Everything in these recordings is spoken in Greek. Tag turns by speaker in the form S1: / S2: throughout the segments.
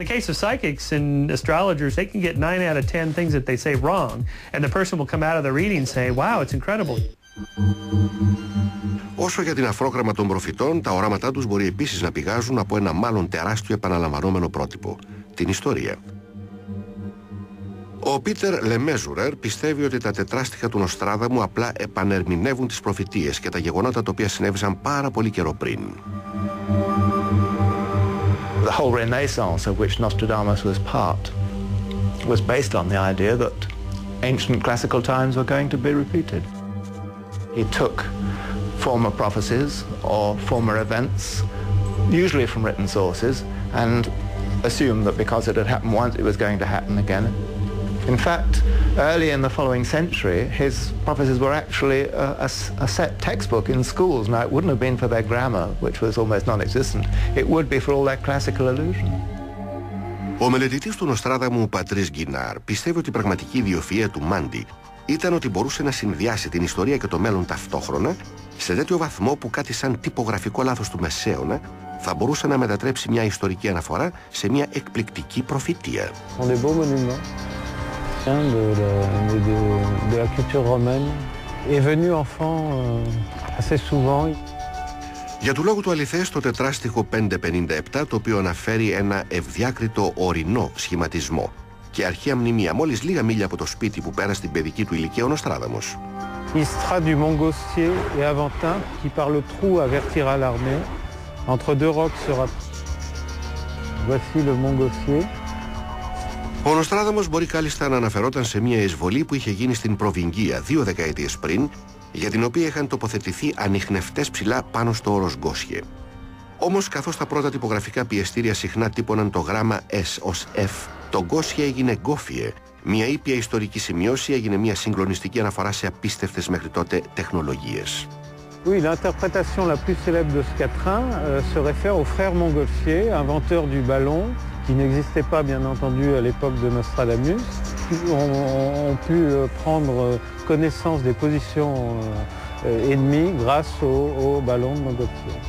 S1: In the case of psychics and astrologers, they can get 9 out of 10 things that they say wrong, and the person will come out of the reading saying, wow, it's incredible.
S2: Όσο για την αφρόγραμμα των προφητών, τα οράματά τους μπορεί επίσης να πηγάζουν από ένα μάλλον τεράστιο επαναλαμβανόμενο πρότυπο, την ιστορία. Ο Πίτερ Λεμέζουρερ πιστεύει ότι τα τετράστιχα του Νοστράδαμου απλά επανερμηνεύουν τις προφητείες και τα γεγονότα τα οποία συνέβησαν πάρα πολύ καιρό πριν.
S3: The whole Renaissance of which Nostradamus was part was based on the idea that ancient classical times were going to be repeated. He took former prophecies or former events, usually from written sources, and assumed that because it had happened once, it was going to happen again. In fact, early in the following century, his prophecies were actually a set textbook in schools. Now, it wouldn't have been for their grammar, which was almost non-existent. It would be for all their classical allusion.
S2: Ο μελετητής του Νοστράδαμου, Πατρίς Γκινάρ, πιστεύει ότι η πραγματική ιδιοφυΐα του Μάντι ήταν ότι μπορούσε να συνδυάσει την ιστορία και το μέλλον ταυτόχρονα σε τέτοιο βαθμό που κάτι σαν τυπογραφικό λάθος του μεσαίωνα θα μπορούσε να μετατρέψει μια ιστορική αναφορά σε μια εκπληκτική προφητεία.
S4: De la culture romaine est venu enfant assez souvent.
S2: Για του λόγου του αληθές, το τετράστιχο 557, το οποίο αναφέρει ένα ευδιάκριτο ορεινό σχηματισμό και αρχαία μνημεία μόλις λίγα μίλια από το σπίτι που πέρασε την παιδική του ηλικία ο Νοστράδαμος.
S4: Istra du Montgolfier et Aventin qui par le trou avertira l'armée entre deux rocs sera. Voici le Montgolfier.
S2: Ο Νοστράδαμος μπορεί κάλλιστα να αναφερόταν σε μια εισβολή που είχε γίνει στην Προβυγγία 2 δεκαετίες πριν, για την οποία είχαν τοποθετηθεί ανιχνευτές ψηλά πάνω στο όρος Γκόσιε. Όμως, καθώς τα πρώτα τυπογραφικά πιεστήρια συχνά τύπωναν το γράμμα S ως F, το Γκόσιε έγινε Γκόφιε. Μια ήπια ιστορική σημείωση έγινε μια συγκλονιστική αναφορά σε απίστευτες μέχρι τότε τεχνολογίες.
S4: Oui, l'interprétation la plus célèbre de ce quatrain se réfère au frère Montgolfier, inventeur du ballon, qui n'existait pas bien entendu à l'époque de Nostradamus, qui ont pu prendre connaissance des positions ennemies grâce au ballon de Montgolfier.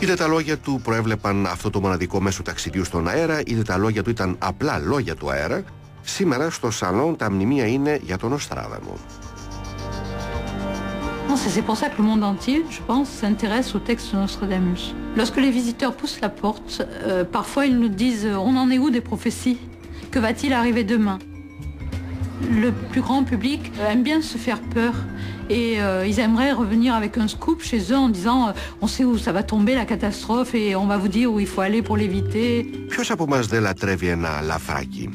S2: Είτε τα λόγια του προέβλεπαν αυτό το μοναδικό μέσο ταξιδιού στον αέρα, είτε τα λόγια του ήταν απλά λόγια του αέρα, σήμερα στο σαλόν τα μνημεία είναι για τον Νοστράδαμο.
S5: C'est pour ça que le monde entier, je pense, s'intéresse au texte de Nostradamus. Lorsque les visiteurs poussent la porte, parfois ils nous disent « On en est où des prophéties? Que va-t-il arriver demain ?» Le plus grand public aime bien se faire peur et ils aimeraient revenir avec un scoop chez eux en disant « On sait où ça va tomber, la catastrophe, et on va vous dire où il faut aller pour l'éviter. »
S2: Ποιος από μας δεν λατρεύει ένα λαφράκι?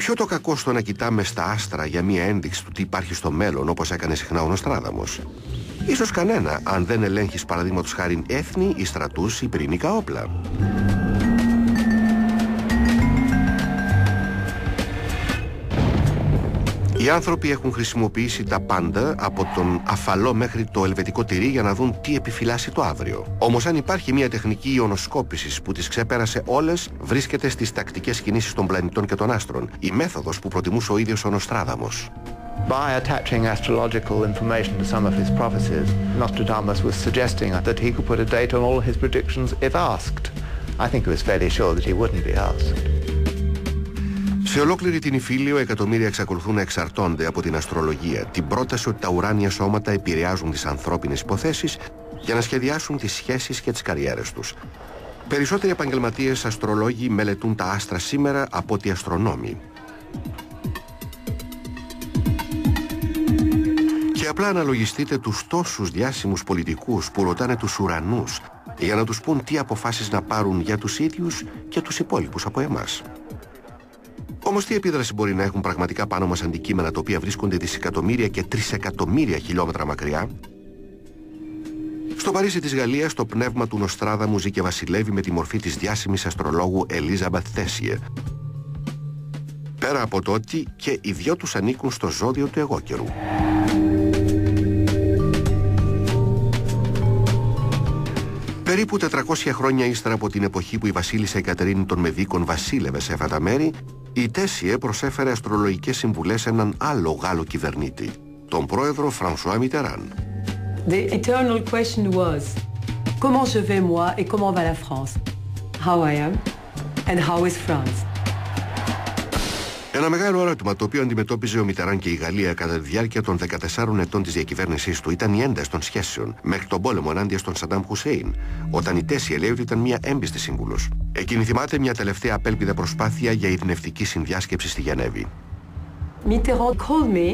S2: Ποιο το κακό στο να κοιτάμε στα άστρα για μία ένδειξη του τι υπάρχει στο μέλλον, όπως έκανε συχνά ο Νοστράδαμος? Ίσως κανένα, αν δεν ελέγχεις παραδείγματος χάριν έθνη ή στρατούς ή πυρηνικά όπλα. Οι άνθρωποι έχουν χρησιμοποιήσει τα πάντα, από τον αφαλό μέχρι το ελβετικό τυρί, για να δουν τι επιφυλάσσει το αύριο. Όμως αν υπάρχει μια τεχνική ιονοσκόπησης που τις ξεπέρασε όλες, βρίσκεται στις τακτικές κινήσεις των πλανητών και των άστρων, η μέθοδος που προτιμούσε ο ίδιος ο Νοστράδαμος.
S3: By attaching astrological information to some of his prophecies, Nostradamus was suggesting that he could put a date on all his predictions if asked. I think he was fairly sure that he wouldn't be asked.
S2: Σε ολόκληρη την Ιφίλιο, εκατομμύρια εξακολουθούν να εξαρτώνται από την αστρολογία, την πρόταση ότι τα ουράνια σώματα επηρεάζουν τις ανθρώπινες υποθέσεις για να σχεδιάσουν τις σχέσεις και τις καριέρες τους. Περισσότεροι επαγγελματίες αστρολόγοι μελετούν τα άστρα σήμερα από ότι αστρονόμοι. Και απλά αναλογιστείτε τους τόσους διάσημους πολιτικούς που ρωτάνε τους ουρανούς για να τους πούν τι αποφάσεις να πάρουν για τους ίδιους και τους υπόλοιπους από εμάς. Όμως τι επίδραση μπορεί να έχουν πραγματικά πάνω μας αντικείμενα τα οποία βρίσκονται δισεκατομμύρια και τρισεκατομμύρια χιλιόμετρα μακριά? Στο Παρίσι της Γαλλίας, το πνεύμα του Νοστράδαμου ζει και βασιλεύει με τη μορφή της διάσημης αστρολόγου Ελίζαμπεθ Θέσιε. Πέρα από το ότι και οι δυο τους ανήκουν στο ζώδιο του εγώκερου. Περίπου 400 χρόνια ύστερα από την εποχή που η βασίλισσα Εκατερίνη των Μεδίκων βασίλευε σε αυτά τα μέρη, η Τέσιε προσέφερε αστρολογικές συμβουλές σε έναν άλλο Γάλλο κυβερνήτη, τον πρόεδρο Φρανσουά Μιτεράν.
S6: The eternal question was, comment je vais moi et comment va la France? How I am? And how is France?
S2: Ένα μεγάλο ερώτημα το οποίο αντιμετώπιζε ο Μιτεράν και η Γαλλία κατά τη διάρκεια των 14 ετών της διακυβέρνησής του ήταν η ένταση των σχέσεων μέχρι τον πόλεμο ενάντια στον Σαντάμ Χουσέιν, όταν η Τέσιε λέει ότι ήταν μια έμπιστη σύμβουλος. Εκείνη θυμάται μια τελευταία απέλπιδα προσπάθεια για ειρηνευτική συνδιάσκεψη στη Γενέβη.
S6: Mitterrand called me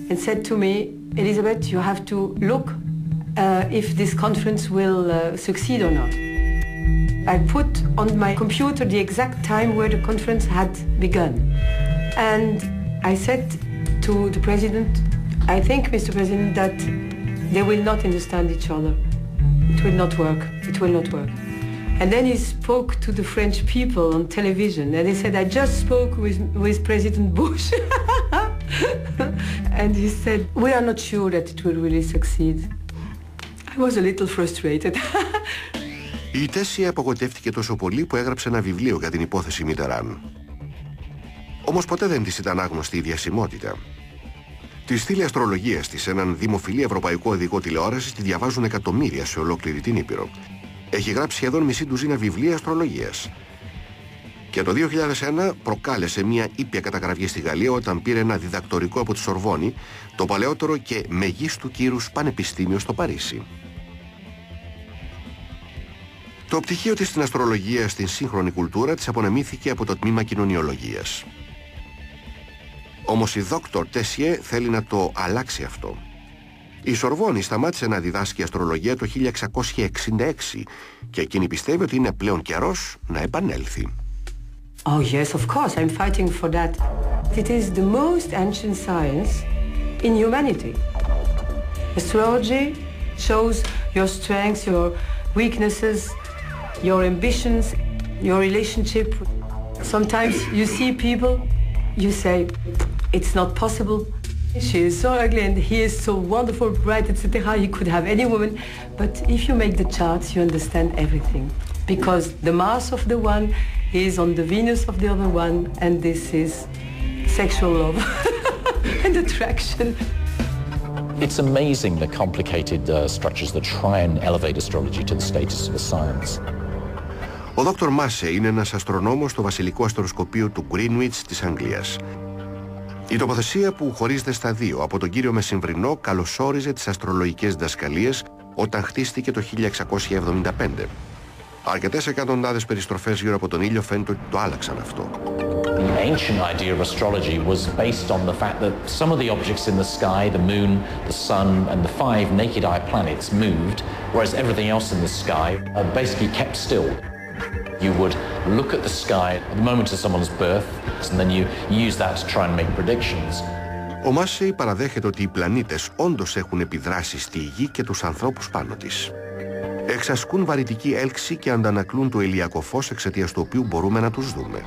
S6: and said to me, Elizabeth, you have to look if this conference will succeed or not. I put on my computer the exact time where the conference had begun. And I said to the President, I think, Mr. President, that they will not understand each other. It will not work. It will not work. And then he spoke to the French people on television, and he said, I just spoke with President Bush. And he said, we are not sure that it will really succeed. I was a little frustrated.
S2: Η Τέσιε απογοητεύτηκε τόσο πολύ που έγραψε ένα βιβλίο για την υπόθεση Μιτεράν. Όμως ποτέ δεν της ήταν άγνωστη η διασημότητα. Τη στήλη αστρολογίας της, έναν δημοφιλή ευρωπαϊκό οδηγό τηλεόρασης, τη διαβάζουν εκατομμύρια σε ολόκληρη την Ήπειρο. Έχει γράψει σχεδόν μισή ντουζίνα βιβλία αστρολογίας. Και το 2001 προκάλεσε μια ήπια καταγραφή στη Γαλλία όταν πήρε ένα διδακτορικό από τη Σορβόνη, το παλαιότερο και μεγίστου κύρους πανεπιστήμιο στο Παρίσι. Το πτυχίο της στην αστρολογία στην σύγχρονη κουλτούρα της απονεμήθηκε από το τμήμα κοινωνιολογίας. Όμως η Δόκτωρ Τέσιε θέλει να το αλλάξει αυτό. Η Σορβόνη σταμάτησε να διδάσκει αστρολογία το 1666 και εκείνη πιστεύει ότι είναι πλέον καιρός να επανέλθει.
S6: Oh yes, of course, I'm fighting for that. It is the most ancient science in humanity. Astrology shows your strengths, your weaknesses, your ambitions, your relationship. Sometimes you see people, you say, it's not possible. She is so ugly and he is so wonderful, bright, etc. He could have any woman. But if you make the charts, you understand everything. Because the Mars of the one is on the Venus of the other one, and this is sexual love and attraction.
S7: It's amazing the complicated structures that try and elevate astrology to the status of a science.
S2: Ο Δόκτωρ Μάσε είναι ένας αστρονόμος στο βασιλικό αστροσκοπείο του Greenwich της Αγγλίας. Η τοποθεσία που χωρίζεται στα δύο από τον κύριο Μεσημβρινό καλωσόριζε τις αστρολογικές διδασκαλίες όταν χτίστηκε το 1675. Αρκετές εκατοντάδες περιστροφές γύρω από τον ήλιο φαίνεται ότι το άλλαξαν αυτό.
S7: The ancient idea of astrology was based on the fact that some of the objects in the sky, the moon, the sun, and the 5 naked eye planets moved, whereas everything else in the sky basically kept still. You would look at the sky at the moment of someone's birth, and then you use that to try and make predictions.
S2: Ο Μάσεϊ παραδέχεται ότι οι πλανήτες όντως έχουν επιδράσει στη γη και τους ανθρώπους πάνω της. Εξασκούν βαρυτική έλξη και αντανακλούν το ηλιακό φως εξαιτίας του οποίου μπορούμε να τους δούμε.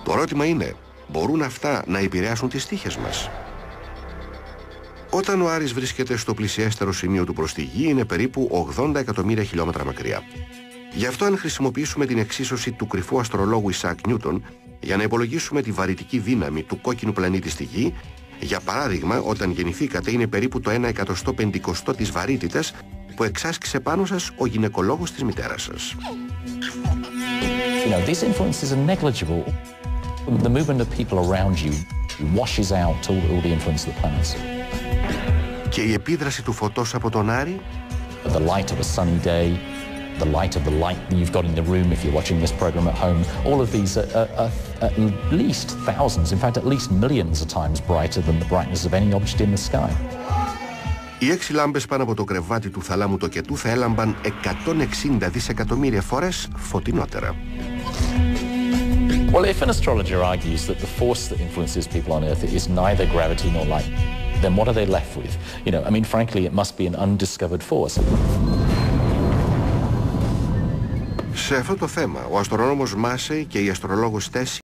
S2: Το ερώτημα είναι, μπορούν αυτά να επηρεάσουν τις τύχες μας? Όταν ο Άρης βρίσκεται στο πλησιέστερο σημείο του προς τη γη, είναι περίπου 80 εκατομμύρια χιλιόμετρα μακριά. Γι' αυτό, αν χρησιμοποιήσουμε την εξίσωση του κρυφού αστρολόγου Ισαάκ Νιούτον για να υπολογίσουμε τη βαρυτική δύναμη του κόκκινου πλανήτη στη γη, για παράδειγμα, όταν γεννηθήκατε είναι περίπου το 1/150 της βαρύτητας που εξάσκησε πάνω σας ο γυναικολόγος της μητέρας σας.
S7: You know, these influences are negligible. The movement of people around you washes out all the influence of the planets.
S2: Και η επίδραση του φωτός από τον Άρη?
S7: The light of a sunny day, the light of the light that you've got in the room if you're watching this program at home, all of these are at least thousands, in fact at least millions of times brighter than the brightness of any object in the sky.
S2: Οι 6 λάμπες πάνω από το κρεβάτι του θαλάμου τοκετού θα έλαμπαν 160 δισεκατομμύρια φορές φωτεινότερα.
S7: Well, if an astrologer argues that the force that influences people on Earth is neither gravity nor light, then what are they left with? You know, I mean, frankly, it must be an undiscovered force.
S2: Σε αυτό το θέμα, ο αστρονόμος Μάσεϊ και η αστρολόγος Τέσι